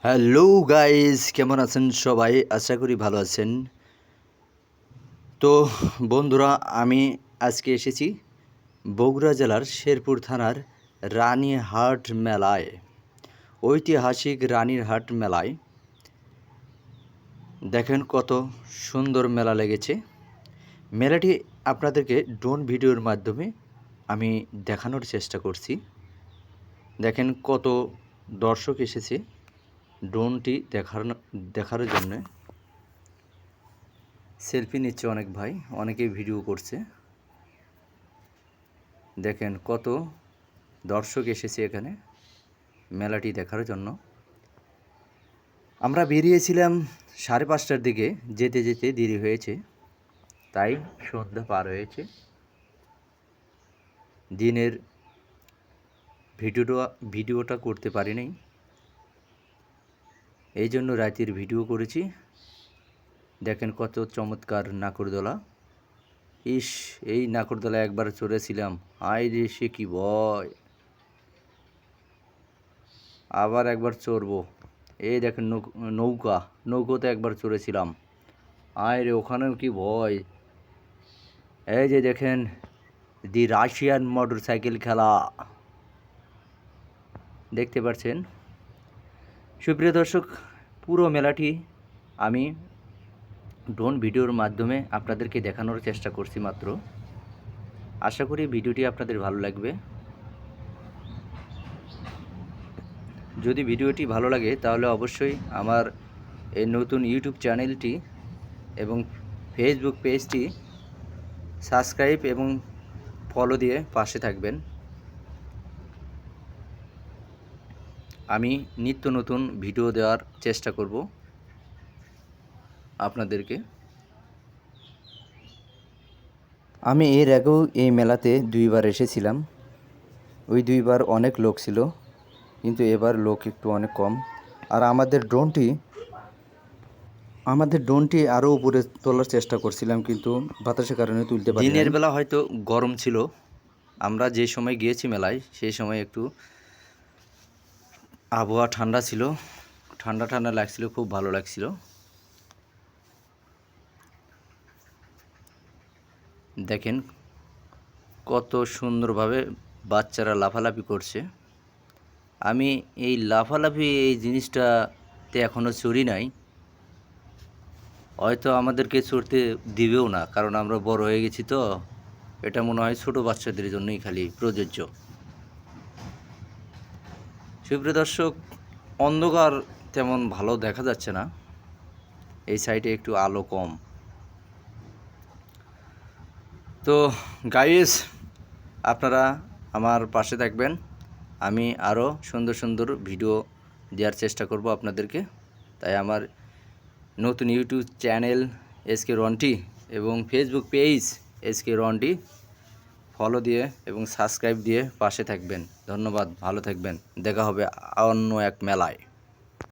Hello guys, কেমন আছেন সবাই? আশা করি ভালো আছেন। তো বন্ধুরা, আমি আজকে এসেছি বগুড়া জেলার শেরপুর থানার রানীহাট মেলায়। ঐতিহাসিক রানীরহাট মেলায় দেখেন কত সুন্দর মেলা লেগেছে। মেলাটি আপনাদেরকে ড্রোন ভিডিওর মাধ্যমে আমি দেখানোর চেষ্টা করছি। দেখেন কত দর্শক এসেছে ড্রোনটি দেখার জন্য। সেলফি নিচ্ছে অনেক ভাই, অনেকেই ভিডিও করছে। দেখেন কত দর্শক এসেছে এখানে মেলাটি দেখার জন্য। আমরা বেরিয়েছিলাম 5:30টার দিকে, যেতে যেতে দেরি হয়েছে, তাই সন্ধ্যা পার হয়েছে। দিনের ভিডিওটা করতে পারিনি, এই জন্য রাতের ভিডিও করেছি। দেখেন কত চমৎকার নাকরদোলা। ইস, এই নাকরদোলা একবার চড়েছিলাম, আয় রে সে কি ভয়! আবার একবার চড়বো। এই দেখেন নৌকোতে একবার চড়েছিলাম, আয় রে ওখানেও কি ভয়! এই যে দেখেন দি রাশিয়ান মোটর সাইকেল খেলা দেখতে পাচ্ছেন। সুপ্রিয় দর্শক, পুরো মেলাটি আমি ড্রোন ভিডিওর মাধ্যমে আপনাদেরকে দেখানোর চেষ্টা করছি মাত্র। আশা করি ভিডিওটি আপনাদের ভালো লাগবে। যদি ভিডিওটি ভালো লাগে তাহলে অবশ্যই আমার এই নতুন ইউটিউব চ্যানেলটি এবং ফেসবুক পেজটি সাবস্ক্রাইব এবং ফলো দিয়ে পাশে থাকবেন। আমি নিত্য নতুন ভিডিও দেওয়ার চেষ্টা করব আপনাদেরকে। আমি এর আগেও এই মেলাতে 2বার এসেছিলাম। ওই 2বার অনেক লোক ছিল, কিন্তু এবার লোক একটু অনেক কম। আর আমাদের ড্রোনটি আরও উপরে তোলার চেষ্টা করছিলাম, কিন্তু বাতাসের কারণে তুলতে পারি। দিনের বেলা হয়তো গরম ছিল, আমরা যে সময় গিয়েছি মেলায় সেই সময় একটু আবহাওয়া ঠান্ডা ছিল, ঠান্ডা লাগছিল, খুব ভালো লাগছিল। দেখেন কত সুন্দরভাবে বাচ্চারা লাফালাফি করছে। আমি এই লাফালাফি এই জিনিসটাতে এখনও চড়ি নাই, হয়তো আমাদেরকে চড়তে দিবেও না, কারণ আমরা বড় হয়ে গেছি। তো এটা মনে হয় ছোটো বাচ্চাদের জন্যই খালি প্রযোজ্য। সুপ্রিয় দর্শক, অন্ধকার তেমন ভালো দেখা যাচ্ছে না, এই সাইডে একটু আলো কম। তো গাইস, আপনারা আমার পাশে থাকবেন, আমি আরও সুন্দর সুন্দর ভিডিও দেওয়ার চেষ্টা করব আপনাদেরকে। তাই আমার নতুন ইউটিউব চ্যানেল এসকে রন্টি এবং Facebook page SK Ronti follow দিয়ে এবং সাবস্ক্রাইব দিয়ে পাশে থাকবেন। ধন্যবাদ, ভালো থাকবেন। দেখা হবে অন্য এক মেলায়।